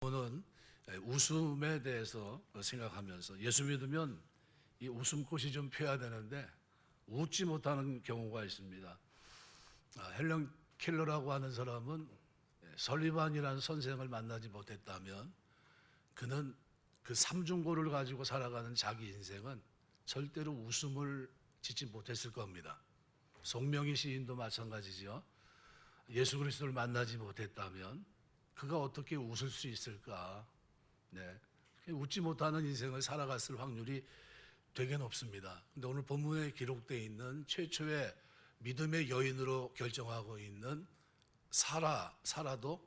저는 웃음에 대해서 생각하면서 예수 믿으면 이 웃음꽃이 좀 펴야 되는데 웃지 못하는 경우가 있습니다. 헬런 켈러라고 하는 사람은 설리반이라는 선생을 만나지 못했다면 그는 그 삼중고를 가지고 살아가는 자기 인생은 절대로 웃음을 짓지 못했을 겁니다. 송명희 시인도 마찬가지죠. 예수 그리스도를 만나지 못했다면 그가 어떻게 웃을 수 있을까? 웃지 못하는 인생을 살아갔을 확률이 되게 높습니다. 근데 오늘 본문에 기록되어 있는 최초의 믿음의 여인으로 결정하고 있는 사라도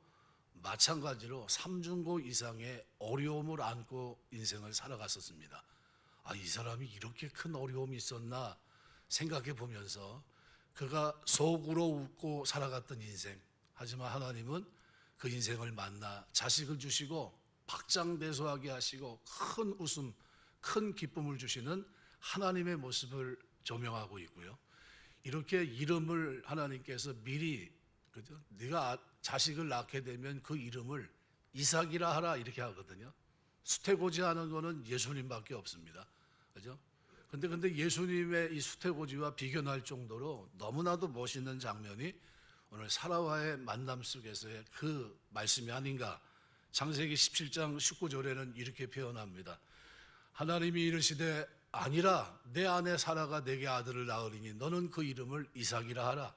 마찬가지로 삼중고 이상의 어려움을 안고 인생을 살아갔었습니다. 이 사람이 이렇게 큰 어려움이 있었나 생각해 보면서 그가 속으로 웃고 살아갔던 인생, 하지만 하나님은 그 인생을 만나 자식을 주시고 박장대소하게 하시고 큰 웃음, 큰 기쁨을 주시는 하나님의 모습을 조명하고 있고요. 이렇게 이름을 하나님께서 미리, 그죠? 네가 자식을 낳게 되면 그 이름을 이삭이라 하라 이렇게 하거든요. 수태고지하는 거는 예수님밖에 없습니다. 그죠? 근데 예수님의 이 수태고지와 비교할 정도로 너무나도 멋있는 장면이 오늘 사라와의 만남 속에서의 그 말씀이 아닌가. 창세기 17장 19절에는 이렇게 표현합니다. 하나님이 이르시되 아니라 내 아내 사라가 내게 아들을 낳으리니 너는 그 이름을 이삭이라 하라.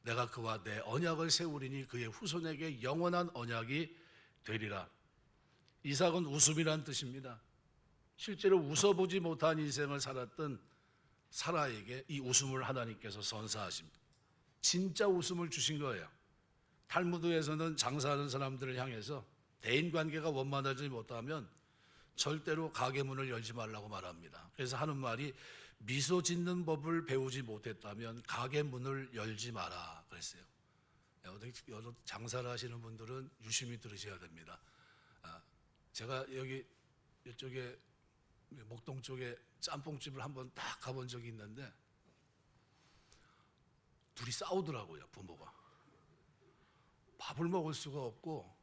내가 그와 내 언약을 세우리니 그의 후손에게 영원한 언약이 되리라. 이삭은 웃음이란 뜻입니다. 실제로 웃어보지 못한 인생을 살았던 사라에게 이 웃음을 하나님께서 선사하십니다. 진짜 웃음을 주신 거예요. 탈무드에서는 장사하는 사람들을 향해서 대인관계가 원만하지 못하면 절대로 가게 문을 열지 말라고 말합니다. 그래서 하는 말이 미소 짓는 법을 배우지 못했다면 가게 문을 열지 마라 그랬어요. 여러 장사를 하시는 분들은 유심히 들으셔야 됩니다. 제가 여기 이쪽에 목동 쪽에 짬뽕집을 한번 딱 가본 적이 있는데 둘이 싸우더라고요. 부모가 밥을 먹을 수가 없고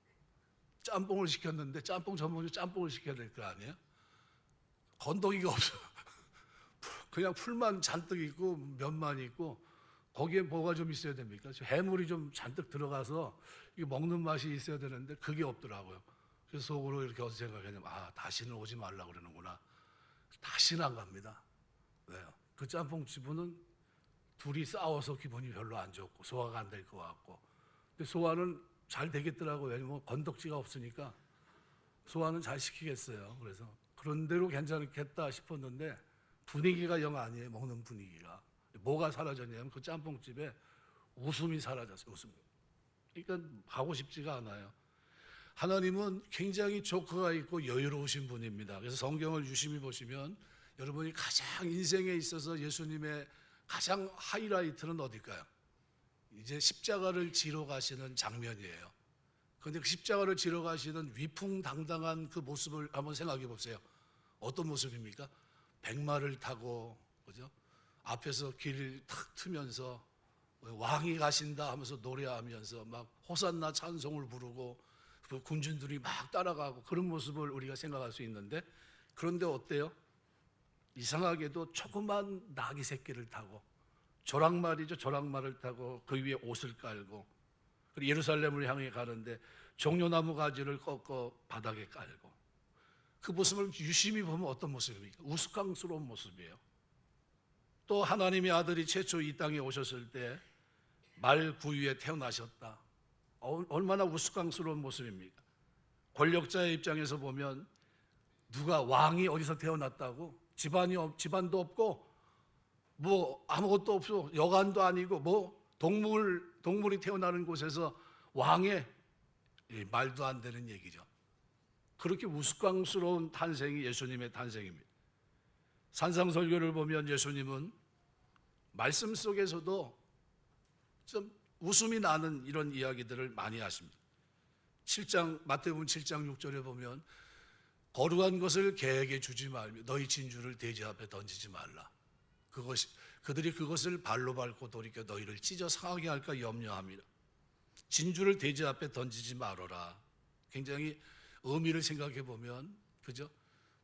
짬뽕을 시켰는데 짬뽕 전문으로 짬뽕을 시켜야 될 거 아니에요? 건더기가 없어. 그냥 풀만 잔뜩 있고 면만 있고 거기에 뭐가 좀 있어야 됩니까? 해물이 좀 잔뜩 들어가서 먹는 맛이 있어야 되는데 그게 없더라고요. 그래서 속으로 이렇게 어서 생각했냐면 다시는 오지 말라 그러는구나. 다시는 안 갑니다. 왜요? 그 짬뽕집은 둘이 싸워서 기분이 별로 안 좋고 소화가 안 될 것 같고, 근데 소화는 잘 되겠더라고요. 왜냐면 건덕지가 없으니까 소화는 잘 시키겠어요. 그래서 그런 대로 괜찮겠다 싶었는데 분위기가 영 아니에요. 먹는 분위기가. 뭐가 사라졌냐면 그 짬뽕집에 웃음이 사라졌어요. 웃음. 그러니까 가고 싶지가 않아요. 하나님은 굉장히 조크가 있고 여유로우신 분입니다. 그래서 성경을 유심히 보시면 여러분이 가장 인생에 있어서 예수님의 가장 하이라이트는 어딜까요? 이제 십자가를 지러 가시는 장면이에요. 그런데 그 십자가를 지러 가시는 위풍당당한 그 모습을 한번 생각해 보세요. 어떤 모습입니까? 백마를 타고, 그죠? 앞에서 길을 탁 트면서 왕이 가신다 하면서 노래하면서 막 호산나 찬송을 부르고 그 군중들이 막 따라가고 그런 모습을 우리가 생각할 수 있는데, 그런데 어때요? 이상하게도 조그만 나귀 새끼를 타고 조랑말이죠. 조랑말을 타고 그 위에 옷을 깔고 그리고 예루살렘을 향해 가는데 종려나무 가지를 꺾어 바닥에 깔고 그 모습을 유심히 보면 어떤 모습입니까? 우스꽝스러운 모습이에요. 또 하나님의 아들이 최초 이 땅에 오셨을 때 말 구유에 태어나셨다. 얼마나 우스꽝스러운 모습입니까? 권력자의 입장에서 보면 누가 왕이 어디서 태어났다고? 집안도 없고 뭐 아무것도 없어. 여관도 아니고 뭐 동물이 태어나는 곳에서 왕의 말도 안 되는 얘기죠. 그렇게 우스꽝스러운 탄생이 예수님의 탄생입니다. 산상설교를 보면 예수님은 말씀 속에서도 좀 웃음이 나는 이런 이야기들을 많이 하십니다. 마태복음 7장 6절에 보면 거룩한 것을 개에게 주지 말며 너희 진주를 돼지 앞에 던지지 말라. 그들이 그것을 발로 밟고 돌이켜 너희를 찢어 상하게 할까 염려함이라. 진주를 돼지 앞에 던지지 말아라. 굉장히 의미를 생각해 보면, 그죠?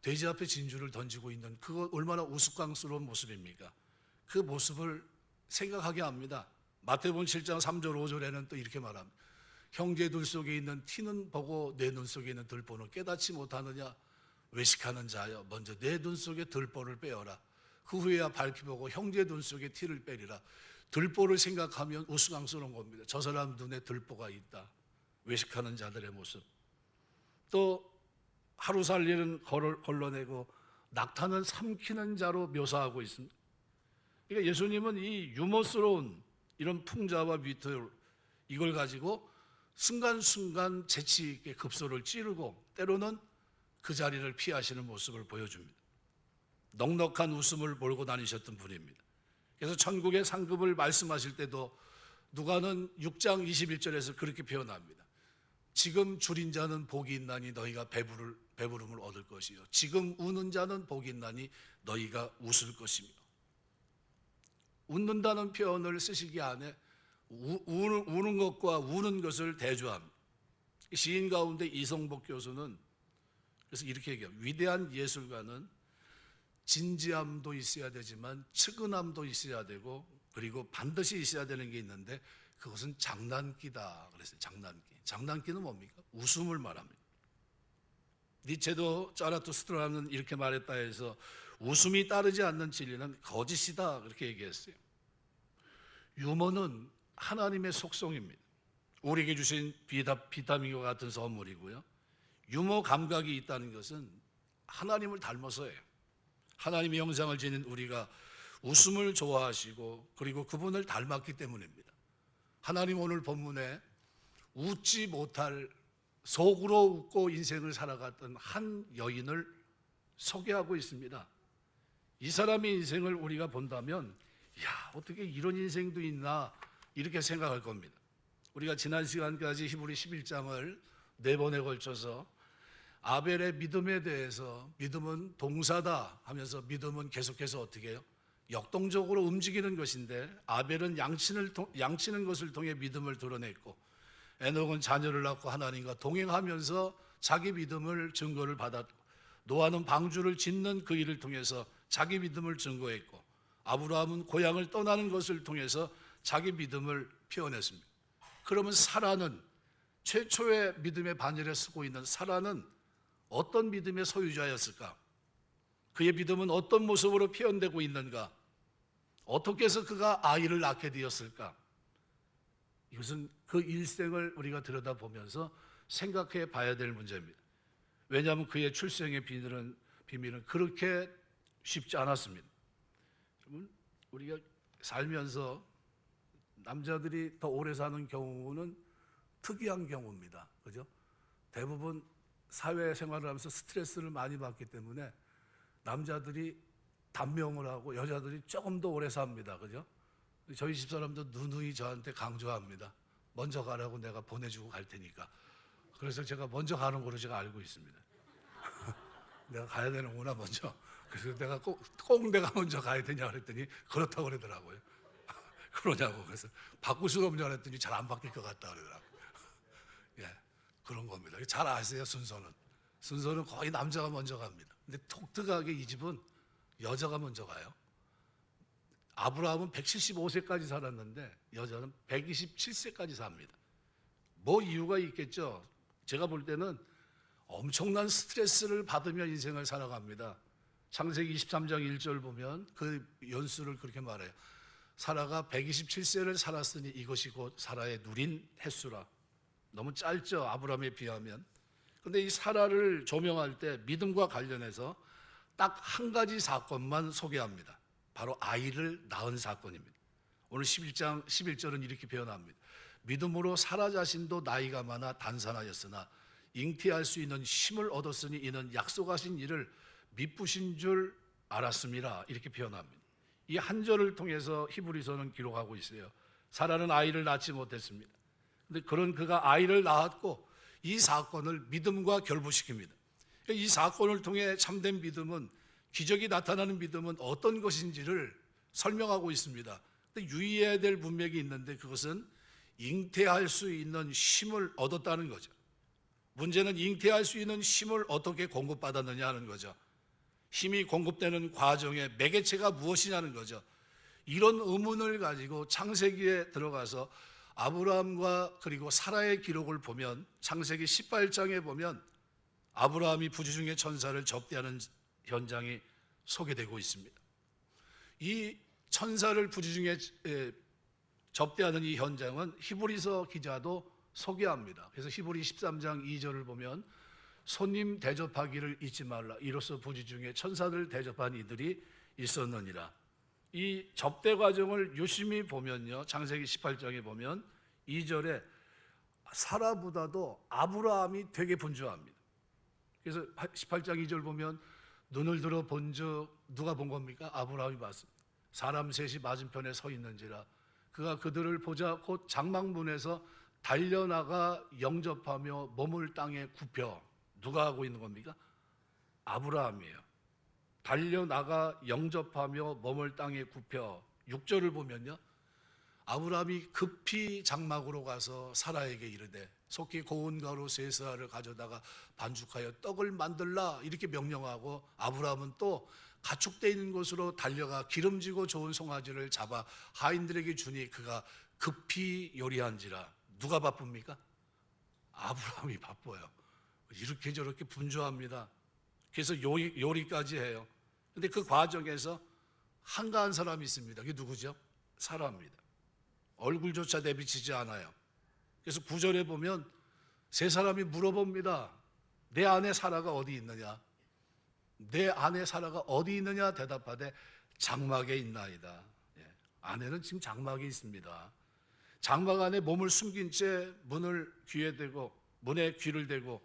돼지 앞에 진주를 던지고 있는 그거 얼마나 우스꽝스러운 모습입니까? 그 모습을 생각하게 합니다. 마태복음 7장 3절 5절에는 또 이렇게 말합니다. 형제 둘 속에 있는 티는 보고 내 눈 속에 있는 들보는 깨닫지 못하느냐? 외식하는 자여, 먼저 내 눈 속에 들보를 빼어라. 그 후에야 밝히 보고 형제 눈 속에 티를 빼리라. 들보를 생각하면 우스꽝스러운 겁니다. 저 사람 눈에 들보가 있다. 외식하는 자들의 모습. 또 하루 살리는 걸러내고 낙타는 삼키는 자로 묘사하고 있습니다. 그러니까 예수님은 이 유머스러운 이런 풍자와 위트, 이걸 가지고 순간순간 재치 있게 급소를 찌르고 때로는 그 자리를 피하시는 모습을 보여줍니다. 넉넉한 웃음을 몰고 다니셨던 분입니다. 그래서 천국의 상급을 말씀하실 때도 누가는 6장 21절에서 그렇게 표현합니다. 지금 줄인 자는 복이 있나니 너희가 배부름을 얻을 것이요, 지금 우는 자는 복이 있나니 너희가 웃을 것이며. 웃는다는 표현을 쓰시기 안에 우는 것과 우는 것을 대조합니다. 시인 가운데 이성복 교수는 그래서 이렇게 얘기해요. 위대한 예술가는 진지함도 있어야 되지만 측은함도 있어야 되고, 그리고 반드시 있어야 되는 게 있는데 그것은 장난기다 그랬어요. 장난기는 뭡니까? 웃음을 말합니다. 니체도 자라투스트라는 이렇게 말했다 해서 웃음이 따르지 않는 진리는 거짓이다 그렇게 얘기했어요. 유머는 하나님의 속성입니다. 우리에게 주신 비타민과 같은 선물이고요. 유머 감각이 있다는 것은 하나님을 닮아서예요. 하나님의 형상을 지닌 우리가 웃음을 좋아하시고 그리고 그분을 닮았기 때문입니다. 하나님 오늘 본문에 웃지 못할, 속으로 웃고 인생을 살아갔던 한 여인을 소개하고 있습니다. 이 사람의 인생을 우리가 본다면 야, 어떻게 이런 인생도 있나 이렇게 생각할 겁니다. 우리가 지난 시간까지 히브리 11장을 4번에 걸쳐서 아벨의 믿음에 대해서, 믿음은 동사다 하면서 믿음은 계속해서 어떻게 해요? 역동적으로 움직이는 것인데, 아벨은 양치는 것을 통해 믿음을 드러냈고, 에녹은 자녀를 낳고 하나님과 동행하면서 자기 믿음을 증거를 받았고, 노아는 방주를 짓는 그 일을 통해서 자기 믿음을 증거했고, 아브라함은 고향을 떠나는 것을 통해서 자기 믿음을 표현했습니다. 그러면 사라는, 최초의 믿음의 반열에 서고 있는 사라는 어떤 믿음의 소유자였을까? 그의 믿음은 어떤 모습으로 표현되고 있는가? 어떻게 해서 그가 아이를 낳게 되었을까? 이것은 그 일생을 우리가 들여다보면서 생각해 봐야 될 문제입니다. 왜냐하면 그의 출생의 비밀은 그렇게 쉽지 않았습니다. 여러분, 우리가 살면서 남자들이 더 오래 사는 경우는 특이한 경우입니다. 그죠? 대부분 사회생활을 하면서 스트레스를 많이 받기 때문에 남자들이 단명을 하고 여자들이 조금 더 오래 삽니다. 그죠? 저희 집사람도 누누이 저한테 강조합니다. 먼저 가라고 내가 보내주고 갈 테니까. 그래서 제가 먼저 가는 거로 제가 알고 있습니다. 내가 가야 되는구나 먼저. 그래서 내가 꼭 내가 먼저 가야 되냐 그랬더니 그렇다고 그러더라고요. 그러냐고. 그래서 바꿀 수가 없냐 그랬더니 잘 안 바뀔 것 같다 그러더라고요. 예, 그런 겁니다. 잘 아세요, 순서는. 순서는 거의 남자가 먼저 갑니다. 근데 독특하게 이 집은 여자가 먼저 가요. 아브라함은 175세까지 살았는데 여자는 127세까지 삽니다. 뭐 이유가 있겠죠. 제가 볼 때는 엄청난 스트레스를 받으며 인생을 살아갑니다. 창세기 23장 1절 보면 그 연수를 그렇게 말해요. 사라가 127세를 살았으니 이것이 곧 사라의 누린 횟수라. 너무 짧죠, 아브라함에 비하면. 그런데 이 사라를 조명할 때 믿음과 관련해서 딱 한 가지 사건만 소개합니다. 바로 아이를 낳은 사건입니다. 오늘 11장 11절은 이렇게 표현합니다. 믿음으로 사라 자신도 나이가 많아 단산하였으나 잉태할 수 있는 힘을 얻었으니 이는 약속하신 일을 미쁘신 줄 알았음이라. 이렇게 표현합니다. 이 한 절을 통해서 히브리서는 기록하고 있어요. 사라는 아이를 낳지 못했습니다. 그런데 그가 아이를 낳았고 이 사건을 믿음과 결부시킵니다. 이 사건을 통해 참된 믿음은, 기적이 나타나는 믿음은 어떤 것인지를 설명하고 있습니다. 근데 유의해야 될 문맥이 있는데 그것은 잉태할 수 있는 힘을 얻었다는 거죠. 문제는 잉태할 수 있는 힘을 어떻게 공급받았느냐 하는 거죠. 힘이 공급되는 과정의 매개체가 무엇이냐는 거죠. 이런 의문을 가지고 창세기에 들어가서 아브라함과 그리고 사라의 기록을 보면 창세기 18장에 보면 아브라함이 부지중의 천사를 접대하는 현장이 소개되고 있습니다. 이 천사를 부지중에 접대하는 이 현장은 히브리서 기자도 소개합니다. 그래서 히브리 13장 2절을 보면 손님 대접하기를 잊지 말라. 이로써 부지중에 천사들 대접한 이들이 있었느니라. 이 접대 과정을 유심히 보면요, 창세기 18장에 보면 2절에 사라보다도 아브라함이 되게 분주합니다. 그래서 18장 2절 보면 눈을 들어 본즉 누가 본 겁니까? 아브라함이 봤습니다. 사람 셋이 맞은편에 서 있는지라 그가 그들을 보자 곧 장막문에서 달려나가 영접하며 몸을 땅에 굽혀. 누가 하고 있는 겁니까? 아브라함이에요. 달려나가 영접하며 몸을 땅에 굽혀. 6절을 보면요, 아브라함이 급히 장막으로 가서 사라에게 이르되 속히 고운 가루 세 세알을 가져다가 반죽하여 떡을 만들라 이렇게 명령하고, 아브라함은 또 가축돼 있는 곳으로 달려가 기름지고 좋은 송아지를 잡아 하인들에게 주니 그가 급히 요리한지라. 누가 바쁩니까? 아브라함이 바빠요. 이렇게 저렇게 분주합니다. 그래서 요리까지 해요. 근데 그 과정에서 한가한 사람이 있습니다. 그게 누구죠? 사라입니다. 얼굴조차 내비치지 않아요. 그래서 9절에 보면 세 사람이 물어봅니다. 내 아내 사라가 어디 있느냐? 내 아내 사라가 어디 있느냐? 대답하되 장막에 있나이다. 아내는 지금 장막에 있습니다. 장막 안에 몸을 숨긴 채 문을 귀에 대고 문에 귀를 대고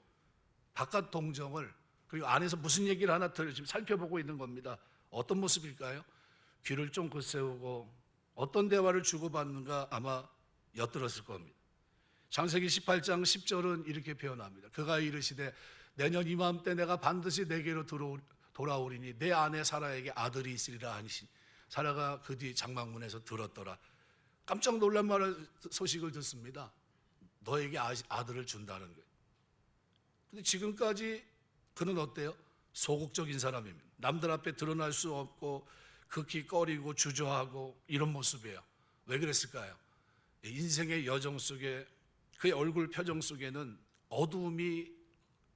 바깥 동정을, 그리고 안에서 무슨 얘기를 하나 지금 살펴보고 있는 겁니다. 어떤 모습일까요? 귀를 쫑긋 세우고 어떤 대화를 주고받는가 아마 엿들었을 겁니다. 창세기 18장 10절은 이렇게 표현합니다. 그가 이르시되 내년 이맘때 내가 반드시 내게로 돌아오리니 내 아내 사라에게 아들이 있으리라 하니시. 사라가 그 뒤 장막문에서 들었더라. 깜짝 놀란 소식을 듣습니다. 너에게 아들을 준다는 거예요. 근데 지금까지 그는 어때요? 소극적인 사람입니다. 남들 앞에 드러날 수 없고 극히 꺼리고 주저하고 이런 모습이에요. 왜 그랬을까요? 인생의 여정 속에 그의 얼굴 표정 속에는 어두움이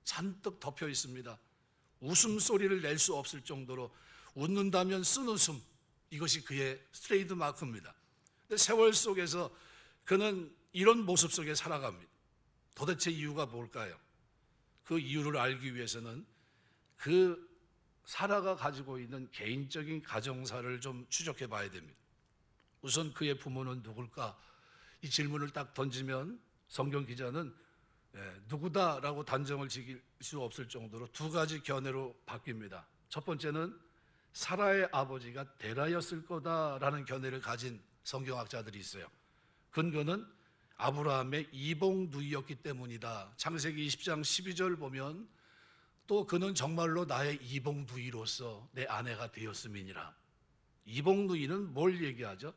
잔뜩 덮여 있습니다. 웃음소리를 낼 수 없을 정도로 웃는다면 쓴웃음, 이것이 그의 트레이드 마크입니다. 근데 세월 속에서 그는 이런 모습 속에 살아갑니다. 도대체 이유가 뭘까요? 그 이유를 알기 위해서는 그 사라가 가지고 있는 개인적인 가정사를 좀 추적해 봐야 됩니다. 우선 그의 부모는 누굴까? 이 질문을 딱 던지면 성경 기자는 누구다라고 단정을 지을 수 없을 정도로 두 가지 견해로 바뀝니다. 첫 번째는 사라의 아버지가 데라였을 거다라는 견해를 가진 성경학자들이 있어요. 근거는 아브라함의 이복 누이였기 때문이다. 창세기 20장 12절 보면 또 그는 정말로 나의 이복 누이로서 내 아내가 되었음이니라. 이복 누이는 뭘 얘기하죠?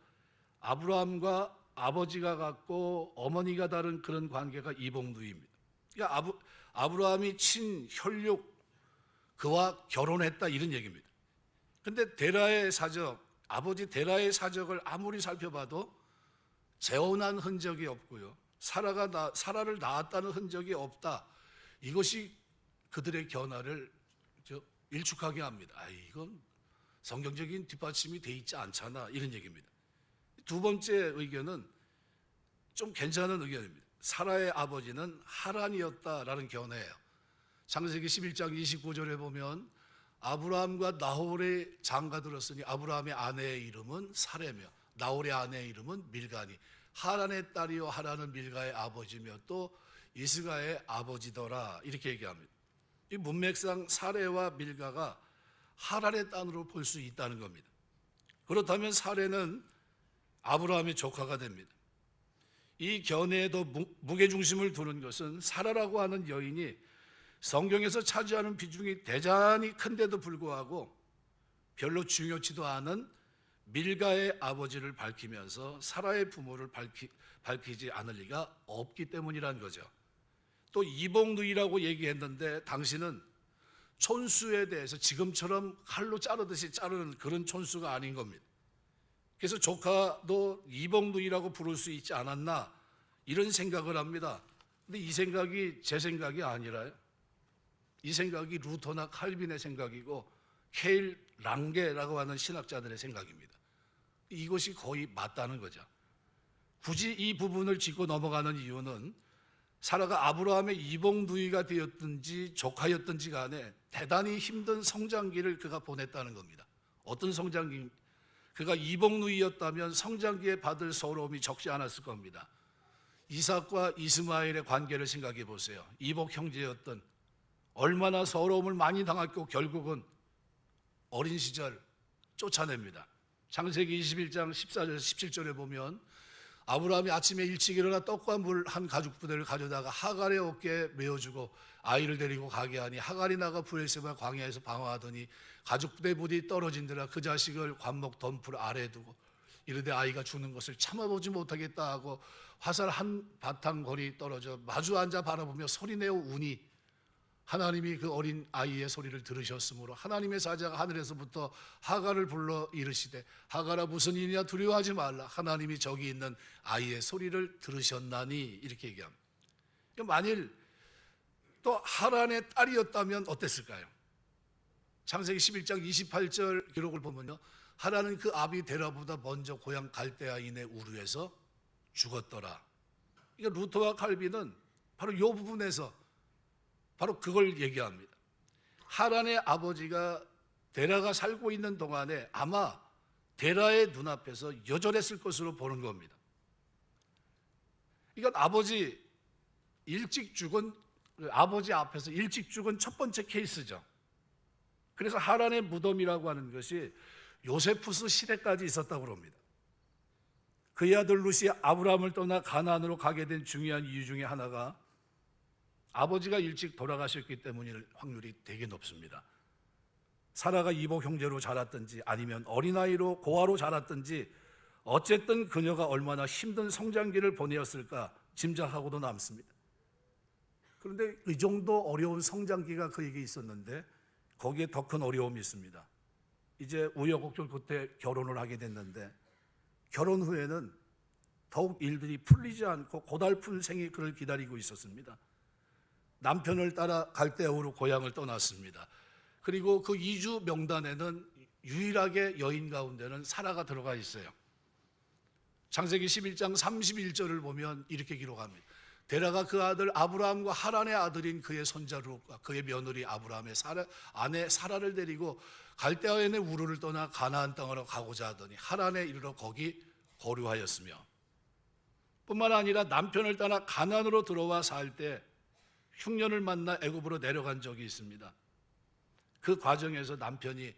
아브라함과 아버지가 같고 어머니가 다른 그런 관계가 이복 누이입니다. 그러니까 아브라함이 친혈육 그와 결혼했다 이런 얘기입니다. 근데 데라의 사적, 아버지 데라의 사적을 아무리 살펴봐도 재혼한 흔적이 없고요, 사라를 낳았다는 흔적이 없다. 이것이 그들의 견해를 일축하게 합니다. 이건 성경적인 뒷받침이 돼 있지 않잖아 이런 얘기입니다. 두 번째 의견은 좀 괜찮은 의견입니다. 사라의 아버지는 하란이었다라는 견해예요. 창세기 11장 29절에 보면 아브라함과 나홀의 장가 들었으니 아브라함의 아내의 이름은 사레며 나홀의 아내의 이름은 밀가니 하란의 딸이요 하란은 밀가의 아버지며 또 이스가의 아버지더라 이렇게 얘기합니다. 이 문맥상 사레와 밀가가 하란의 딸으로 볼 수 있다는 겁니다. 그렇다면 사레는 아브라함의 조카가 됩니다. 이 견해에도 무게중심을 두는 것은 사라라고 하는 여인이 성경에서 차지하는 비중이 대단히 큰데도 불구하고 별로 중요치도 않은 밀가의 아버지를 밝히면서 사라의 부모를 밝히지 않을 리가 없기 때문이라는 거죠. 또 이복누이라고 얘기했는데 당신은 촌수에 대해서 지금처럼 칼로 자르듯이 자르는 그런 촌수가 아닌 겁니다. 그래서 조카도 이복누이라고 부를 수 있지 않았나 이런 생각을 합니다. 근데 이 생각이 제 생각이 아니라요. 이 생각이 루터나 칼빈의 생각이고 케일 랑게라고 하는 신학자들의 생각입니다. 이것이 거의 맞다는 거죠. 굳이 이 부분을 짚고 넘어가는 이유는 사라가 아브라함의 이복누이가 되었든지 조카였든지 간에 대단히 힘든 성장기를 그가 보냈다는 겁니다. 어떤 성장기? 그가 이복누이였다면 성장기에 받을 서러움이 적지 않았을 겁니다. 이삭과 이스마엘의 관계를 생각해 보세요. 이복 형제였던 얼마나 서러움을 많이 당했고 결국은 어린 시절 쫓아냅니다. 창세기 21장 14절 17절에 보면 아브라함이 아침에 일찍 일어나 떡과 물 한 가죽 부대를 가져다가 하갈의 어깨에 메어주고 아이를 데리고 가게 하니 하갈이 나가 브엘세바 광야에서 방황하더니 가죽 부대 부디 떨어진더라. 그 자식을 관목 덤불 아래에 두고 이르되 아이가 죽는 것을 참아보지 못하겠다 하고 화살 한 바탕 거리 떨어져 마주 앉아 바라보며 소리내어 우니 하나님이 그 어린 아이의 소리를 들으셨으므로 하나님의 사자가 하늘에서부터 하갈을 불러 이르시되 하갈아 무슨 일이냐 두려워하지 말라 하나님이 저기 있는 아이의 소리를 들으셨나니 이렇게 얘기합니다. 만일 또 하란의 딸이었다면 어땠을까요? 창세기 11장 28절 기록을 보면요, 하란은 그 아비 데라보다 먼저 고향 갈대아인의 우르에서 죽었더라. 그러니까 루터와 칼빈은 바로 이 부분에서 바로 그걸 얘기합니다. 하란의 아버지가 데라가 살고 있는 동안에 아마 데라의 눈앞에서 여절했을 것으로 보는 겁니다. 이건 아버지 앞에서 일찍 죽은 첫 번째 케이스죠. 그래서 하란의 무덤이라고 하는 것이 요세푸스 시대까지 있었다고 합니다. 그의 아들 룻이 아브라함을 떠나 가나안으로 가게 된 중요한 이유 중에 하나가 아버지가 일찍 돌아가셨기 때문일 확률이 되게 높습니다. 사라가 이복 형제로 자랐든지 아니면 어린아이로 고아로 자랐든지 어쨌든 그녀가 얼마나 힘든 성장기를 보내었을까 짐작하고도 남습니다. 그런데 이 정도 어려운 성장기가 그에게 있었는데 거기에 더 큰 어려움이 있습니다. 이제 우여곡절 끝에 결혼을 하게 됐는데 결혼 후에는 더욱 일들이 풀리지 않고 고달픈 생이 그를 기다리고 있었습니다. 남편을 따라 갈대아우로 고향을 떠났습니다. 그리고 그 이주 명단에는 유일하게 여인 가운데는 사라가 들어가 있어요. 창세기 11장 31절을 보면 이렇게 기록합니다. 데라가 그 아들 아브라함과 하란의 아들인 그의 손자로 그의 며느리 아브라함의 아내 사라를 데리고 갈대아인의 우르를 떠나 가나안 땅으로 가고자 하더니 하란에 이르러 거기 거류하였으며 뿐만 아니라 남편을 따라 가나안으로 들어와 살 때 흉년을 만나 애굽으로 내려간 적이 있습니다. 그 과정에서 남편이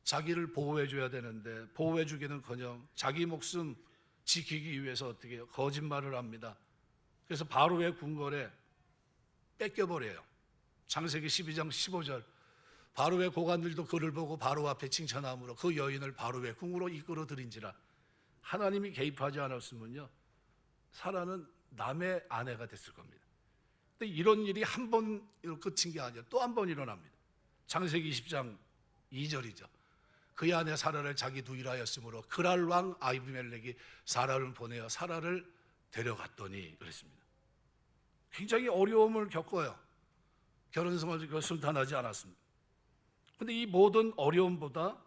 자기를 보호해 줘야 되는데 보호해 주기는커녕 자기 목숨 지키기 위해서 어떻게 해요? 거짓말을 합니다. 그래서 바로의 궁궐에 뺏겨버려요. 창세기 12장 15절 바로의 고관들도 그를 보고 바로 앞에 칭찬함으로 그 여인을 바로의 궁으로 이끌어 들인지라. 하나님이 개입하지 않았으면요 사라는 남의 아내가 됐을 겁니다. 근데 이런 일이 한 번 끝인 게 아니라 또 한 번 일어납니다. 창세기 20장 2절이죠. 그의 아내 사라를 자기 두일하였으므로 그랄 왕 아비멜렉이 사라를 보내어 사라를 데려갔더니 그랬습니다. 굉장히 어려움을 겪어요. 결혼 생활이 순탄하지 않았습니다. 그런데 이 모든 어려움보다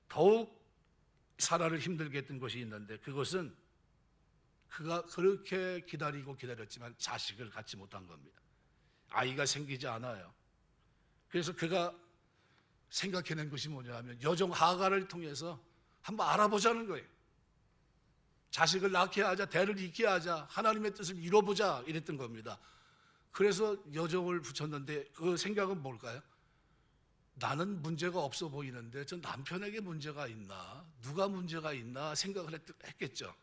더욱 사라를 힘들게 했던 것이 있는데 그것은 그가 그렇게 기다렸지만 자식을 갖지 못한 겁니다. 아이가 생기지 않아요. 그래서 그가 생각해낸 것이 뭐냐 하면 여종 하갈을 통해서 한번 알아보자는 거예요. 자식을 낳게 하자, 대를 잇게 하자, 하나님의 뜻을 이뤄보자 이랬던 겁니다. 그래서 여종을 붙였는데 그 생각은 뭘까요? 나는 문제가 없어 보이는데 저 남편에게 문제가 있나, 누가 문제가 있나 생각을 했겠죠.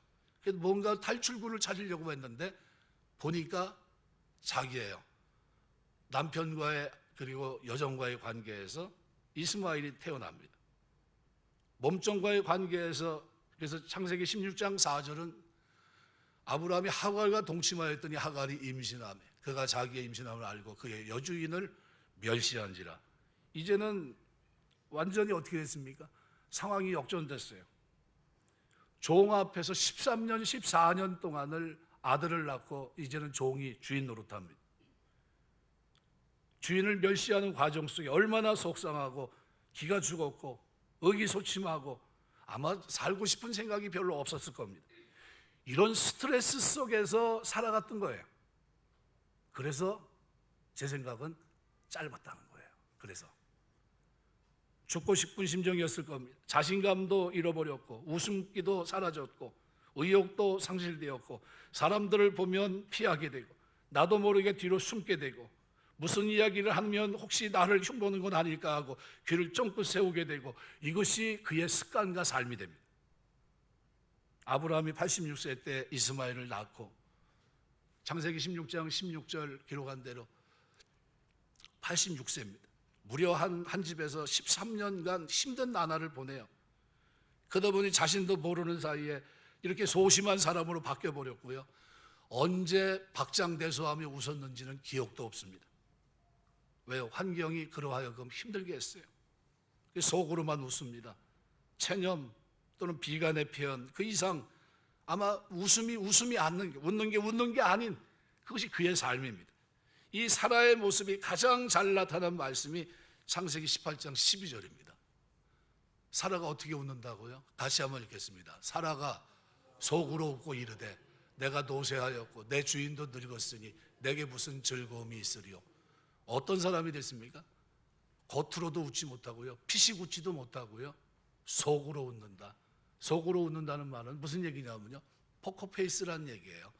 그래서 뭔가 탈출구를 찾으려고 했는데 보니까 자기예요. 남편과의 그리고 여종과의 관계에서 이스마엘이 태어납니다. 몸종과의 관계에서 그래서 창세기 16장 4절은 아브라함이 하갈과 동침하였더니 하갈이 임신하며 그가 자기의 임신함을 알고 그의 여주인을 멸시한지라. 이제는 완전히 어떻게 됐습니까? 상황이 역전됐어요. 종 앞에서 13년, 14년 동안을 아들을 낳고 이제는 종이 주인 노릇합니다. 주인을 멸시하는 과정 속에 얼마나 속상하고 기가 죽었고 의기소침하고 아마 살고 싶은 생각이 별로 없었을 겁니다. 이런 스트레스 속에서 살아갔던 거예요. 그래서 제 생각은 짧았다는 거예요. 그래서 죽고 싶은 심정이었을 겁니다. 자신감도 잃어버렸고 웃음기도 사라졌고 의욕도 상실되었고 사람들을 보면 피하게 되고 나도 모르게 뒤로 숨게 되고 무슨 이야기를 하면 혹시 나를 흉보는 건 아닐까 하고 귀를 쫑긋 세우게 되고 이것이 그의 습관과 삶이 됩니다. 아브라함이 86세 때 이스마엘을 낳고 창세기 16장 16절 기록한 대로 86세입니다. 무려 한 집에서 13년간 힘든 나날을 보내요. 그러다 보니 자신도 모르는 사이에 이렇게 소심한 사람으로 바뀌어버렸고요. 언제 박장대소하며 웃었는지는 기억도 없습니다. 왜요? 환경이 그러하여금 힘들게 했어요. 속으로만 웃습니다. 체념 또는 비관의 표현 그 이상 아마 웃음이 않는 게 웃는 게 아닌 그것이 그의 삶입니다. 이 사라의 모습이 가장 잘 나타난 말씀이 창세기 18장 12절입니다. 사라가 어떻게 웃는다고요? 다시 한번 읽겠습니다. 사라가 속으로 웃고 이르되 내가 노쇠하였고 내 주인도 늙었으니 내게 무슨 즐거움이 있으리요. 어떤 사람이 됐습니까? 겉으로도 웃지 못하고요. 피식 웃지도 못하고요. 속으로 웃는다. 속으로 웃는다는 말은 무슨 얘기냐면요. 포커페이스라는 얘기예요.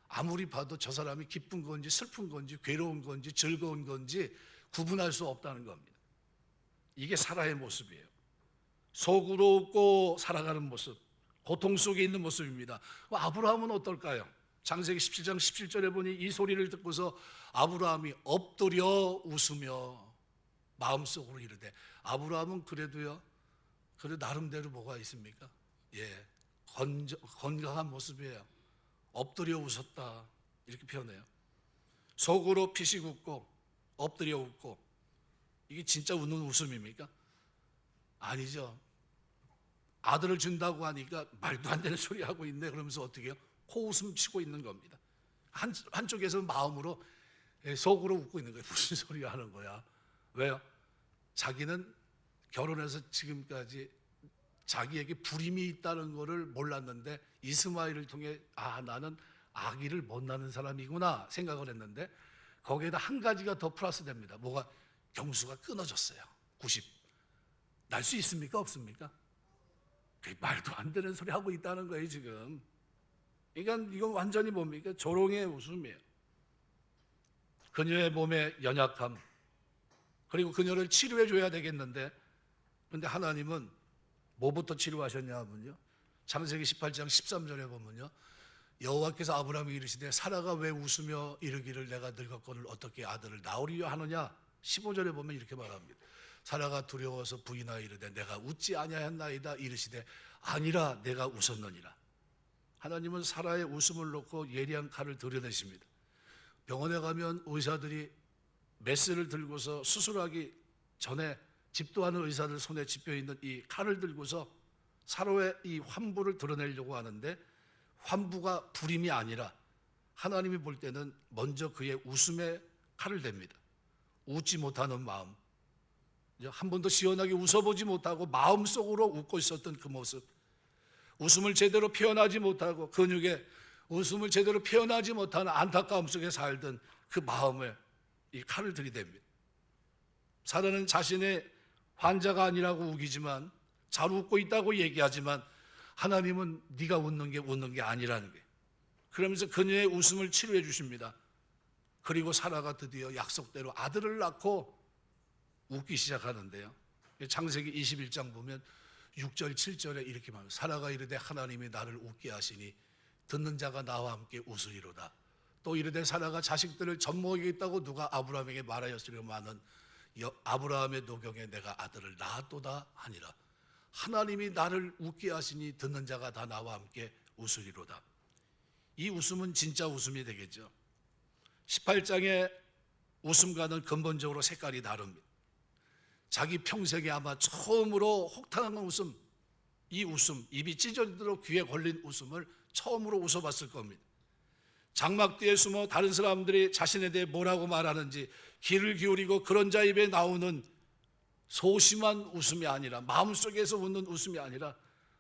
아무리 봐도 저 사람이 기쁜 건지 슬픈 건지 괴로운 건지 즐거운 건지 구분할 수 없다는 겁니다. 이게 사라의 모습이에요. 속으로 웃고 살아가는 모습, 고통 속에 있는 모습입니다. 아브라함은 어떨까요? 창세기 17장 17절에 보니 이 소리를 듣고서 아브라함이 엎드려 웃으며 마음속으로 이르되 아브라함은 그래도 나름대로 뭐가 있습니까? 예, 건강한 모습이에요. 엎드려 웃었다 이렇게 표현해요. 속으로 피식 웃고 엎드려 웃고 이게 진짜 웃는 웃음입니까? 아니죠. 아들을 준다고 하니까 말도 안 되는 소리 하고 있네 그러면서 어떻게 해요? 코웃음 치고 있는 겁니다. 한쪽에서 마음으로 속으로 웃고 있는 거예요. 무슨 소리 하는 거야? 왜요? 자기는 결혼해서 지금까지 자기에게 불임이 있다는 것을 몰랐는데 이스마엘을 통해 나는 아기를 못 낳는 사람이구나 생각을 했는데 거기에다 한 가지가 더 플러스 됩니다. 뭐가? 경수가 끊어졌어요. 90. 날 수 있습니까? 없습니까? 말도 안 되는 소리 하고 있다는 거예요 지금. 그러니까 이건 완전히 뭡니까? 조롱의 웃음이에요. 그녀의 몸의 연약함 그리고 그녀를 치료해 줘야 되겠는데 그런데 하나님은 뭐부터 치료하셨냐 하면요. 창세기 18장 13절에 보면요. 여호와께서 아브라함에게 이르시되 사라가 왜 웃으며 이르기를 내가 늙었거늘 어떻게 아들을 낳으리요 하느냐. 15절에 보면 이렇게 말합니다. 사라가 두려워서 부인하여 이르되 내가 웃지 아니하였나이다 이르시되 아니라 내가 웃었느니라. 하나님은 사라의 웃음을 놓고 예리한 칼을 들여내십니다. 병원에 가면 의사들이 메스를 들고서 수술하기 전에 집도하는 의사들 손에 집혀있는 이 칼을 들고서 사로의 이 환부를 드러내려고 하는데 환부가 불임이 아니라 하나님이 볼 때는 먼저 그의 웃음에 칼을 댑니다. 웃지 못하는 마음, 한 번도 시원하게 웃어보지 못하고 마음속으로 웃고 있었던 그 모습, 웃음을 제대로 표현하지 못하고 근육에 웃음을 제대로 표현하지 못하는 안타까움 속에 살던 그 마음에 이 칼을 들이댑니다. 사라는 자신의 환자가 아니라고 우기지만 잘 웃고 있다고 얘기하지만 하나님은 네가 웃는 게 아니라는 게 그러면서 그녀의 웃음을 치료해 주십니다. 그리고 사라가 드디어 약속대로 아들을 낳고 웃기 시작하는데요. 창세기 21장 보면 6절 7절에 이렇게 말합니다. 사라가 이르되 하나님이 나를 웃게 하시니 듣는 자가 나와 함께 웃으리로다. 또 이르되 사라가 자식들을 젖먹이겠다고 누가 아브라함에게 말하였으려마는 아브라함의 노경에 내가 아들을 낳았도다 하니라. 하나님이 나를 웃게 하시니 듣는 자가 다 나와 함께 웃으리로다. 이 웃음은 진짜 웃음이 되겠죠. 18장의 웃음과는 근본적으로 색깔이 다릅니다. 자기 평생에 아마 처음으로 혹탄한 웃음, 이 웃음, 입이 찢어지도록 귀에 걸린 웃음을 처음으로 웃어봤을 겁니다. 장막 뒤에 숨어 다른 사람들이 자신에 대해 뭐라고 말하는지 귀를 기울이고 그런 자 입에 나오는 소심한 웃음이 아니라, 마음속에서 웃는 웃음이 아니라,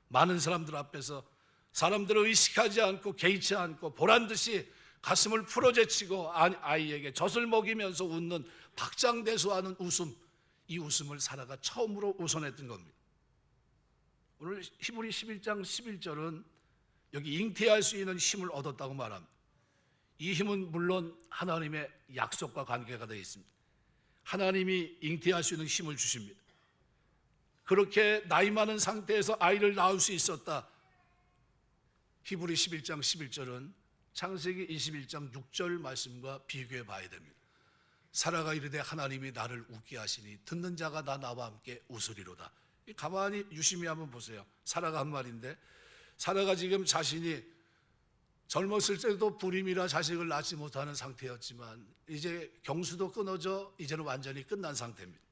많은 사람들 앞에서 사람들을 의식하지 않고 개의치 않고 보란듯이 가슴을 풀어제치고 아이에게 젖을 먹이면서 웃는 박장대소하는 웃음, 이 웃음을 사라가 처음으로 웃어냈던 겁니다. 오늘 히브리 11장 11절은 여기 잉태할 수 있는 힘을 얻었다고 말합니다. 이 힘은 물론 하나님의 약속과 관계가 되어 있습니다. 하나님이 잉태할 수 있는 힘을 주십니다. 그렇게 나이 많은 상태에서 아이를 낳을 수 있었다. 히브리 11장 11절은 창세기 21장 6절 말씀과 비교해 봐야 됩니다. 사라가 이르되 하나님이 나를 웃게 하시니 듣는 자가 나와 함께 웃으리로다. 가만히 유심히 한번 보세요. 사라가 한 말인데, 사라가 지금 자신이 젊었을 때도 불임이라 자식을 낳지 못하는 상태였지만 이제 경수도 끊어져 이제는 완전히 끝난 상태입니다.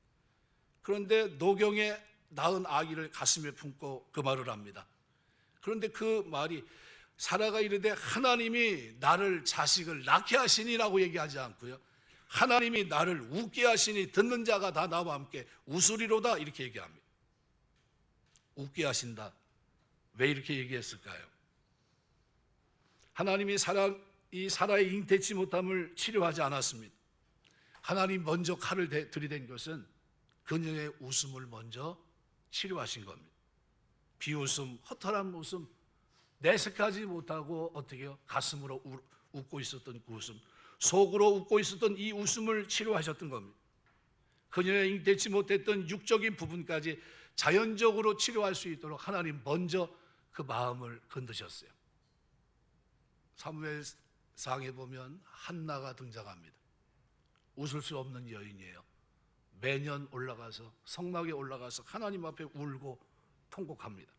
그런데 노경에 낳은 아기를 가슴에 품고 그 말을 합니다. 그런데 그 말이 사라가 이르되 하나님이 나를 자식을 낳게 하시니라고 얘기하지 않고요, 하나님이 나를 웃게 하시니 듣는 자가 다 나와 함께 웃으리로다 이렇게 얘기합니다. 웃게 하신다. 왜 이렇게 얘기했을까요? 하나님이 이 사라의 잉태치 못함을 치료하지 않았습니다. 하나님 먼저 칼을 들이댄 것은 그녀의 웃음을 먼저 치료하신 겁니다. 비웃음, 허탈한 웃음, 내색하지 못하고 어떻게요? 가슴으로 웃고 있었던 그 웃음, 속으로 웃고 있었던 이 웃음을 치료하셨던 겁니다. 그녀의 잉태치 못했던 육적인 부분까지 자연적으로 치료할 수 있도록 하나님 먼저 그 마음을 건드셨어요. 사무엘상에 보면 한나가 등장합니다. 웃을 수 없는 여인이에요. 매년 올라가서 성막에 올라가서 하나님 앞에 울고 통곡합니다.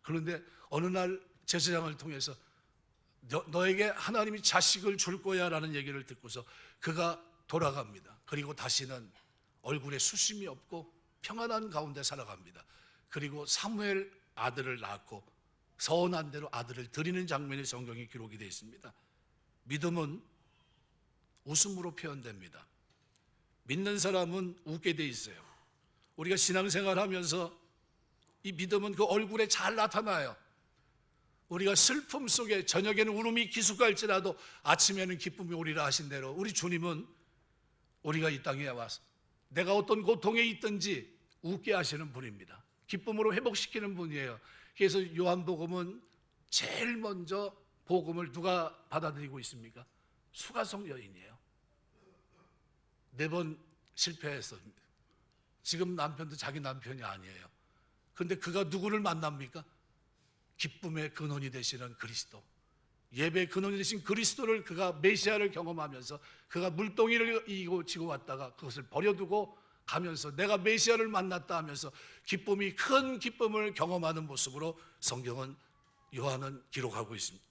그런데 어느 날 제사장을 통해서 너에게 하나님이 자식을 줄 거야 라는 얘기를 듣고서 그가 돌아갑니다. 그리고 다시는 얼굴에 수심이 없고 평안한 가운데 살아갑니다. 그리고 사무엘 아들을 낳고 서원한 대로 아들을 드리는 장면이 성경에 기록이 되어 있습니다. 믿음은 웃음으로 표현됩니다. 믿는 사람은 웃게 돼 있어요. 우리가 신앙생활하면서 이 믿음은 그 얼굴에 잘 나타나요. 우리가 슬픔 속에 저녁에는 울음이 기숙할지라도 아침에는 기쁨이 오리라 하신 대로 우리 주님은 우리가 이 땅에 와서 내가 어떤 고통에 있든지 웃게 하시는 분입니다. 기쁨으로 회복시키는 분이에요. 그래서 요한복음은 제일 먼저 복음을 누가 받아들이고 있습니까? 수가성 여인이에요. 4번 실패했습니다. 지금 남편도 자기 남편이 아니에요. 그런데 그가 누구를 만납니까? 기쁨의 근원이 되시는 그리스도, 예배의 근원이 되신 그리스도를 그가 메시아를 경험하면서 그가 물동이를 이기고 지고 왔다가 그것을 버려두고 가면서 내가 메시아를 만났다 하면서 기쁨이 큰 기쁨을 경험하는 모습으로 성경은 요한은 기록하고 있습니다.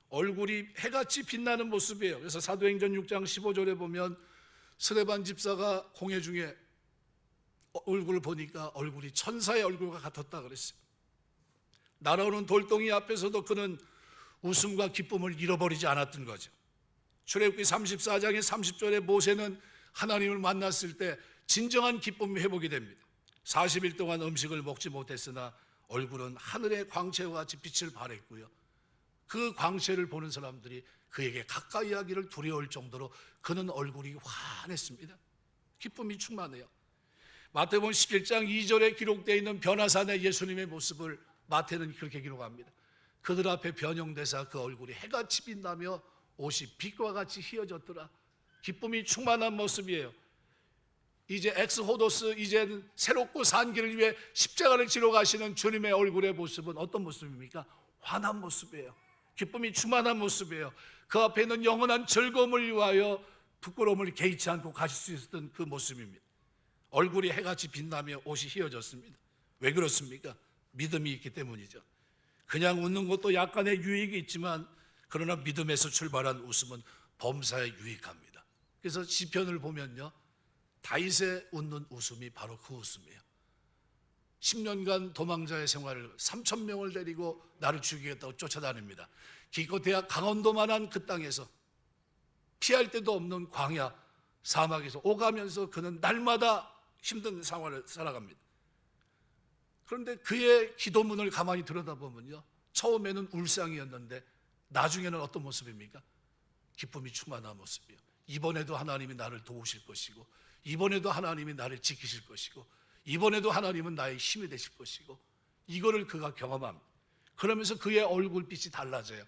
얼굴이 해같이 빛나는 모습이에요. 그래서 사도행전 6장 15절에 보면 스데반 집사가 공회 중에 얼굴을 보니까 얼굴이 천사의 얼굴과 같았다 그랬어요. 날아오는 돌덩이 앞에서도 그는 웃음과 기쁨을 잃어버리지 않았던 거죠. 출애굽기 34장의 30절에 모세는 하나님을 만났을 때 진정한 기쁨이 회복이 됩니다. 40일 동안 음식을 먹지 못했으나 얼굴은 하늘의 광채와 같이 빛을 발했고요, 그 광채를 보는 사람들이 그에게 가까이 하기를 두려울 정도로 그는 얼굴이 환했습니다. 기쁨이 충만해요. 마태복음 11장 2절에 기록되어 있는 변화산의 예수님의 모습을 마태는 그렇게 기록합니다. 그들 앞에 변형되사 그 얼굴이 해같이 빛나며 옷이 빛과 같이 휘어졌더라. 기쁨이 충만한 모습이에요. 이제 엑스호도스, 이제는 새롭고 산 길을 위해 십자가를 지러 가시는 주님의 얼굴의 모습은 어떤 모습입니까? 환한 모습이에요. 기쁨이 충만한 모습이에요. 그 앞에 있는 영원한 즐거움을 위하여 부끄러움을 개의치 않고 가실 수 있었던 그 모습입니다. 얼굴이 해같이 빛나며 옷이 휘어졌습니다. 왜 그렇습니까? 믿음이 있기 때문이죠. 그냥 웃는 것도 약간의 유익이 있지만 그러나 믿음에서 출발한 웃음은 범사에 유익합니다. 그래서 시편을 보면요, 다윗의 웃는 웃음이 바로 그 웃음이에요. 10년간 도망자의 생활을 3,000명을 데리고 나를 죽이겠다고 쫓아다닙니다. 기껏해야 강원도만한 그 땅에서 피할 데도 없는 광야 사막에서 오가면서 그는 날마다 힘든 생활을 살아갑니다. 그런데 그의 기도문을 가만히 들여다보면요, 처음에는 울상이었는데 나중에는 어떤 모습입니까? 기쁨이 충만한 모습이에요. 이번에도 하나님이 나를 도우실 것이고, 이번에도 하나님이 나를 지키실 것이고, 이번에도 하나님은 나의 힘이 되실 것이고, 이거를 그가 경험합니다. 그러면서 그의 얼굴빛이 달라져요.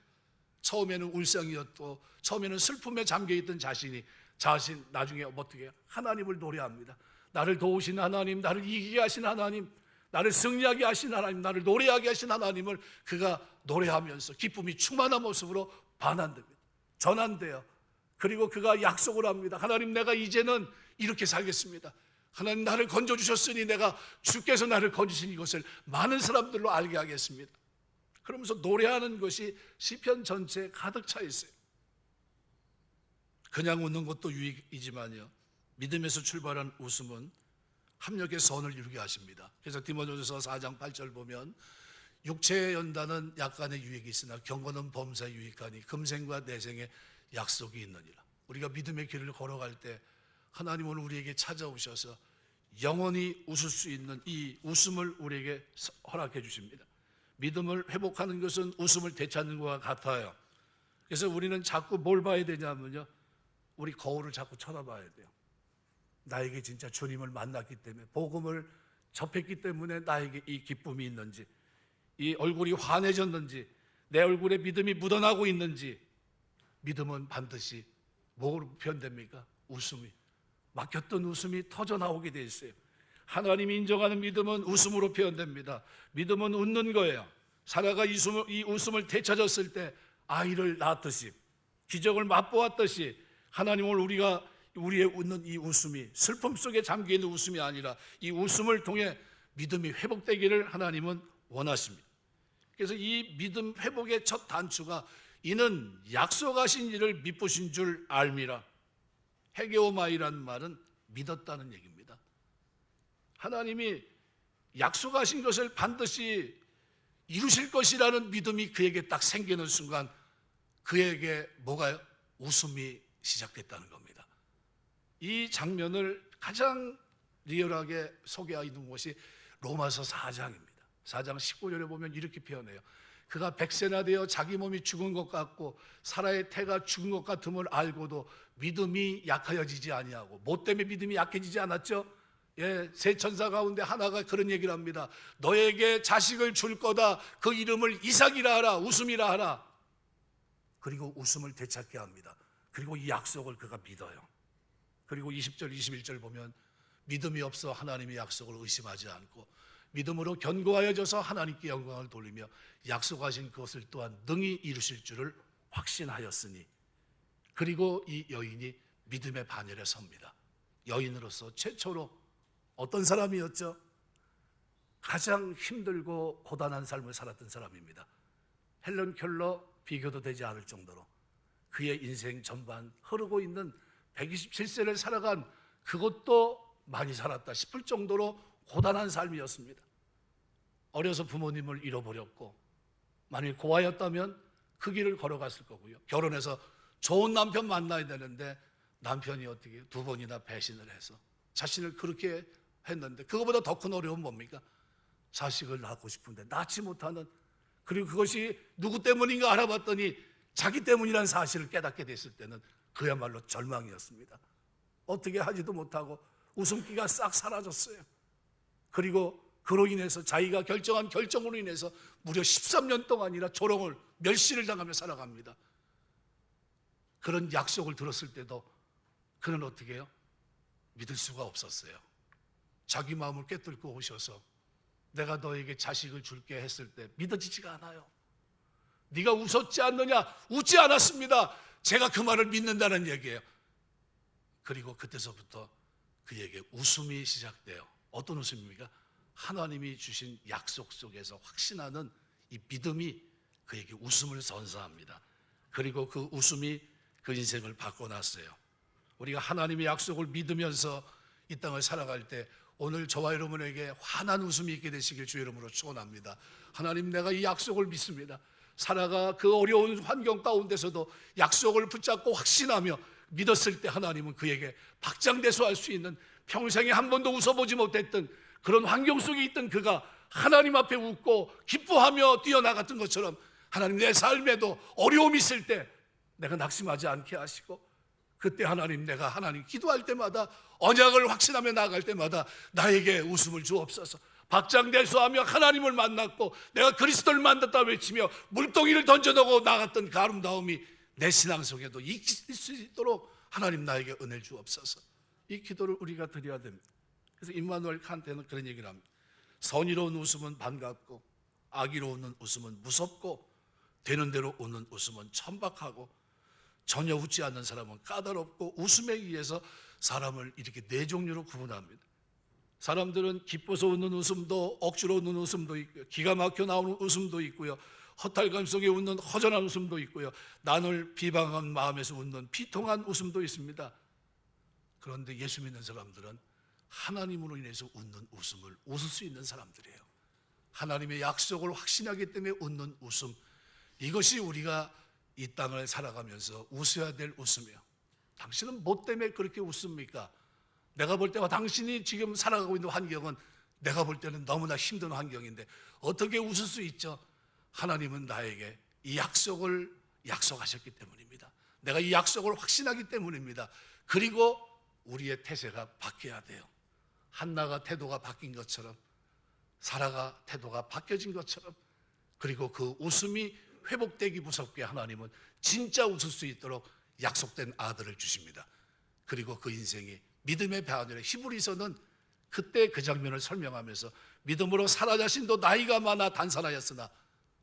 처음에는 울상이었고, 처음에는 슬픔에 잠겨있던 자신 나중에 어떻게 하나님을 노래합니다. 나를 도우신 하나님, 나를 이기게 하신 하나님, 나를 승리하게 하신 하나님, 나를 노래하게 하신 하나님을 그가 노래하면서 기쁨이 충만한 모습으로 반환됩니다. 전환돼요. 그리고 그가 약속을 합니다. 하나님, 내가 이제는 이렇게 살겠습니다. 하나님, 나를 건져주셨으니 내가 주께서 나를 건지신 이것을 많은 사람들로 알게 하겠습니다. 그러면서 노래하는 것이 시편 전체에 가득 차 있어요. 그냥 웃는 것도 유익이지만요, 믿음에서 출발한 웃음은 합력의 선을 이루게 하십니다. 그래서 디모데후서 4장 8절 보면 육체의 연단은 약간의 유익이 있으나 경건은 범사에 유익하니 금생과 내생에 약속이 있느니라. 우리가 믿음의 길을 걸어갈 때 하나님은 우리에게 찾아오셔서 영원히 웃을 수 있는 이 웃음을 우리에게 허락해 주십니다. 믿음을 회복하는 것은 웃음을 되찾는 것과 같아요. 그래서 우리는 자꾸 뭘 봐야 되냐면요, 우리 거울을 자꾸 쳐다봐야 돼요. 나에게 진짜 주님을 만났기 때문에, 복음을 접했기 때문에 나에게 이 기쁨이 있는지, 이 얼굴이 환해졌는지, 내 얼굴에 믿음이 묻어나고 있는지. 믿음은 반드시 뭐로 표현됩니까? 웃음이, 막혔던 웃음이 터져나오게 돼 있어요. 하나님이 인정하는 믿음은 웃음으로 표현됩니다. 믿음은 웃는 거예요. 사라가 이 웃음을 되찾았을 때 아이를 낳았듯이, 기적을 맛보았듯이 하나님을 우리의 웃는 이 웃음이 슬픔 속에 잠겨있는 웃음이 아니라 이 웃음을 통해 믿음이 회복되기를 하나님은 원하십니다. 그래서 이 믿음 회복의 첫 단추가 이는 약속하신 일을 미쁘신 줄 알미라. 헤게오마이라는 말은 믿었다는 얘기입니다. 하나님이 약속하신 것을 반드시 이루실 것이라는 믿음이 그에게 딱 생기는 순간 그에게 뭐가요? 웃음이 시작됐다는 겁니다. 이 장면을 가장 리얼하게 소개하고 있는 것이 로마서 4장입니다. 4장 19절에 보면 이렇게 표현해요. 그가 백세나 되어 자기 몸이 죽은 것 같고 사라의 태가 죽은 것 같음을 알고도 믿음이 약하여지지 아니하고. 뭐 때문에 믿음이 약해지지 않았죠? 세 천사 가운데 하나가 그런 얘기를 합니다. 너에게 자식을 줄 거다. 그 이름을 이삭이라 하라. 웃음이라 하라. 그리고 웃음을 되찾게 합니다. 그리고 이 약속을 그가 믿어요. 그리고 20절 21절 보면 믿음이 없어 하나님의 약속을 의심하지 않고 믿음으로 견고하여져서 하나님께 영광을 돌리며 약속하신 그것을 또한 능히 이루실 줄을 확신하였으니. 그리고 이 여인이 믿음의 반열에 섭니다. 여인으로서 최초로 어떤 사람이었죠? 가장 힘들고 고단한 삶을 살았던 사람입니다. 헬런 켈러 비교도 되지 않을 정도로 그의 인생 전반 흐르고 있는 127세를 살아간 그것도 많이 살았다 싶을 정도로 고단한 삶이었습니다. 어려서 부모님을 잃어버렸고, 만일 고아였다면 그 길을 걸어갔을 거고요. 결혼해서 좋은 남편 만나야 되는데 남편이 어떻게 2번이나 배신을 해서 자신을 그렇게 했는데, 그거보다 더 큰 어려움은 뭡니까? 자식을 낳고 싶은데 낳지 못하는, 그리고 그것이 누구 때문인가 알아봤더니 자기 때문이라는 사실을 깨닫게 됐을 때는 그야말로 절망이었습니다. 어떻게 하지도 못하고 웃음기가 싹 사라졌어요. 그리고 그로 인해서 자기가 결정한 결정으로 인해서 무려 13년 동안이나 조롱을, 멸시를 당하며 살아갑니다. 그런 약속을 들었을 때도 그는 어떻게 해요? 믿을 수가 없었어요. 자기 마음을 꿰뚫고 오셔서 내가 너에게 자식을 줄게 했을 때 믿어지지가 않아요. 네가 웃었지 않느냐? 웃지 않았습니다. 제가 그 말을 믿는다는 얘기예요. 그리고 그때서부터 그에게 웃음이 시작돼요. 어떤 웃음입니까? 하나님이 주신 약속 속에서 확신하는 이 믿음이 그에게 웃음을 선사합니다. 그리고 그 웃음이 그 인생을 바꿔놨어요. 우리가 하나님의 약속을 믿으면서 이 땅을 살아갈 때 오늘 저와 여러분에게 환한 웃음이 있게 되시길 주의 이름으로 축원합니다. 하나님, 내가 이 약속을 믿습니다. 살아가 그 어려운 환경 가운데서도 약속을 붙잡고 확신하며 믿었을 때 하나님은 그에게 박장대소할 수 있는, 평생에 한 번도 웃어보지 못했던 그런 환경 속에 있던 그가 하나님 앞에 웃고 기뻐하며 뛰어나갔던 것처럼, 하나님, 내 삶에도 어려움이 있을 때 내가 낙심하지 않게 하시고, 그때 하나님, 내가 하나님 기도할 때마다 언약을 확신하며 나아갈 때마다 나에게 웃음을 주옵소서. 박장대소하며 하나님을 만났고 내가 그리스도를 만났다 외치며 물동이를 던져놓고 나갔던 그 아름다움이 내 신앙 속에도 있을 수 있도록 하나님, 나에게 은혜를 주옵소서. 이 기도를 우리가 드려야 됩니다. 그래서 임마누엘 칸트는 그런 얘기를 합니다. 선의로운 웃음은 반갑고 악의로운 웃음은 무섭고 되는 대로 웃는 웃음은 천박하고 전혀 웃지 않는 사람은 까다롭고, 웃음에 의해서 사람을 이렇게 네 종류로 구분합니다. 사람들은 기뻐서 웃는 웃음도, 억지로 웃는 웃음도 있고요, 기가 막혀 나오는 웃음도 있고요, 허탈감 속에 웃는 허전한 웃음도 있고요, 남을 비방한 마음에서 웃는 비통한 웃음도 있습니다. 그런데 예수 믿는 사람들은 하나님으로 인해서 웃는 웃음을 웃을 수 있는 사람들이에요. 하나님의 약속을 확신하기 때문에 웃는 웃음, 이것이 우리가 이 땅을 살아가면서 웃어야 될 웃음이에요. 당신은 뭐 때문에 그렇게 웃습니까? 내가 볼 때와 당신이 지금 살아가고 있는 환경은 내가 볼 때는 너무나 힘든 환경인데 어떻게 웃을 수 있죠? 하나님은 나에게 이 약속을 약속하셨기 때문입니다. 내가 이 약속을 확신하기 때문입니다. 그리고 우리의 태세가 바뀌어야 돼요. 한나가 태도가 바뀐 것처럼, 사라가 태도가 바뀌어진 것처럼, 그리고 그 웃음이 회복되기 무섭게 하나님은 진짜 웃을 수 있도록 약속된 아들을 주십니다. 그리고 그 인생이 믿음의 배아들의 히브리서는 그때 그 장면을 설명하면서 믿음으로 사라 자신도 나이가 많아 단산하였으나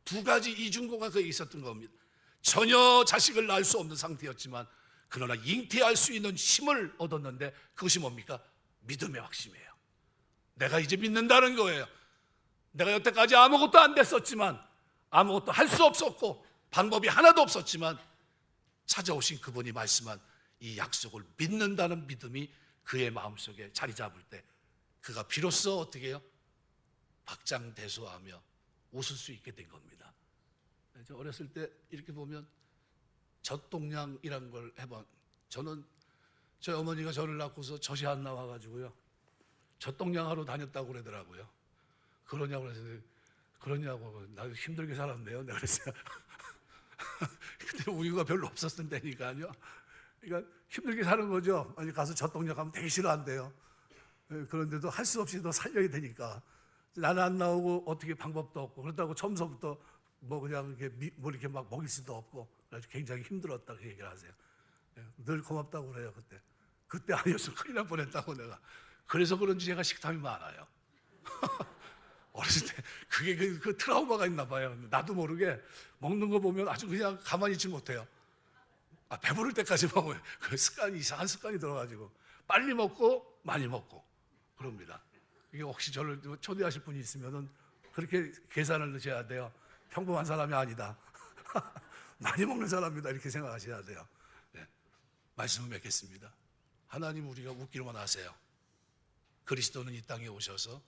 두 가지 이중고가 그에 있었던 겁니다. 전혀 자식을 낳을 수 없는 상태였지만 그러나 잉태할 수 있는 힘을 얻었는데, 그것이 뭡니까? 믿음의 확신이에요. 내가 이제 믿는다는 거예요. 내가 여태까지 아무것도 안 됐었지만, 아무것도 할 수 없었고 방법이 하나도 없었지만 찾아오신 그분이 말씀한 이 약속을 믿는다는 믿음이 그의 마음속에 자리 잡을 때 그가 비로소 어떻게 해요? 박장대소하며 웃을 수 있게 된 겁니다. 저 어렸을 때 이렇게 보면 젖동량이란 걸 해본, 저는 저희 어머니가 저를 낳고서 젖이 안 나와가지고요, 젖동량 하러 다녔다고 그러더라고요. 그러냐고 그래서, 그러냐고, 나 힘들게 살았네요. 내가 그랬어요. 그때 우유가 별로 없었을 때니까요. 그러니까 힘들게 사는 거죠. 아니, 가서 젖동량 하면 되게 싫어한대요. 그런데도 할 수 없이 더 살려야 되니까. 나는 안 나오고 어떻게 방법도 없고, 그렇다고 처음서부터 뭐 그냥 이렇게 뭐 이렇게 막 먹일 수도 없고, 그래서 굉장히 힘들었다 그 얘기를 하세요. 늘 고맙다고 그래요. 그때 아니었으면 큰일 날 뻔했다고 내가. 그래서 그런지 제가 식탐이 많아요. 어렸을 때 그게 그 트라우마가 있나 봐요. 나도 모르게 먹는 거 보면 아주 그냥 가만히 있지 못해요. 배부를 때까지 먹어요. 그 습관이, 이상한 습관이 들어가지고 빨리 먹고 많이 먹고 그럽니다. 이게 혹시 저를 초대하실 분이 있으면은 그렇게 계산을 넣으셔야 돼요. 평범한 사람이 아니다. 많이 먹는 사람이다, 이렇게 생각하셔야 돼요. 네. 말씀을 맺겠습니다. 하나님, 우리가 웃기로만 하세요. 그리스도는 이 땅에 오셔서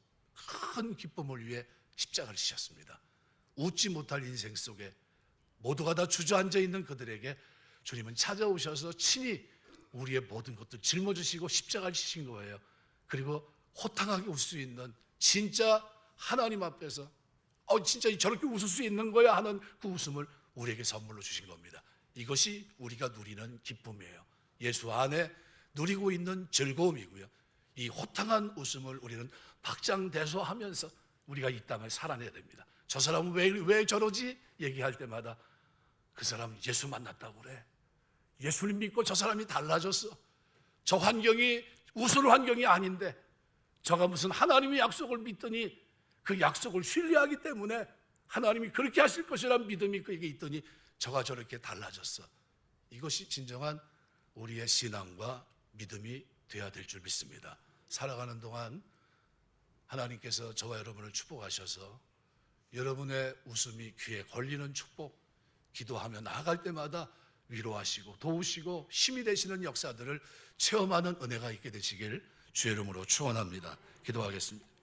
큰 기쁨을 위해 십자가를 지셨습니다. 웃지 못할 인생 속에 모두가 다 주저앉아 있는 그들에게 주님은 찾아오셔서 친히 우리의 모든 것들 짊어지시고 십자가를 지신 거예요. 그리고 호탕하게 웃을 수 있는, 진짜 하나님 앞에서 진짜 저렇게 웃을 수 있는 거야 하는 그 웃음을 우리에게 선물로 주신 겁니다. 이것이 우리가 누리는 기쁨이에요. 예수 안에 누리고 있는 즐거움이고요. 이 호탕한 웃음을 우리는 박장대소하면서 우리가 이 땅을 살아내야 됩니다. 저 사람은 왜 저러지? 얘기할 때마다 그 사람 예수 만났다고 그래. 예수님 믿고 저 사람이 달라졌어. 저 환경이 웃을 환경이 아닌데 저가 무슨 하나님의 약속을 믿더니 그 약속을 신뢰하기 때문에 하나님이 그렇게 하실 것이라는 믿음이 그에게 있더니 저가 저렇게 달라졌어. 이것이 진정한 우리의 신앙과 믿음이 되어야 될 줄 믿습니다. 살아가는 동안 하나님께서 저와 여러분을 축복하셔서 여러분의 웃음이 귀에 걸리는 축복, 기도하며 나아갈 때마다 위로하시고 도우시고 힘이 되시는 역사들을 체험하는 은혜가 있게 되시길 주의 이름으로 축원합니다. 기도하겠습니다.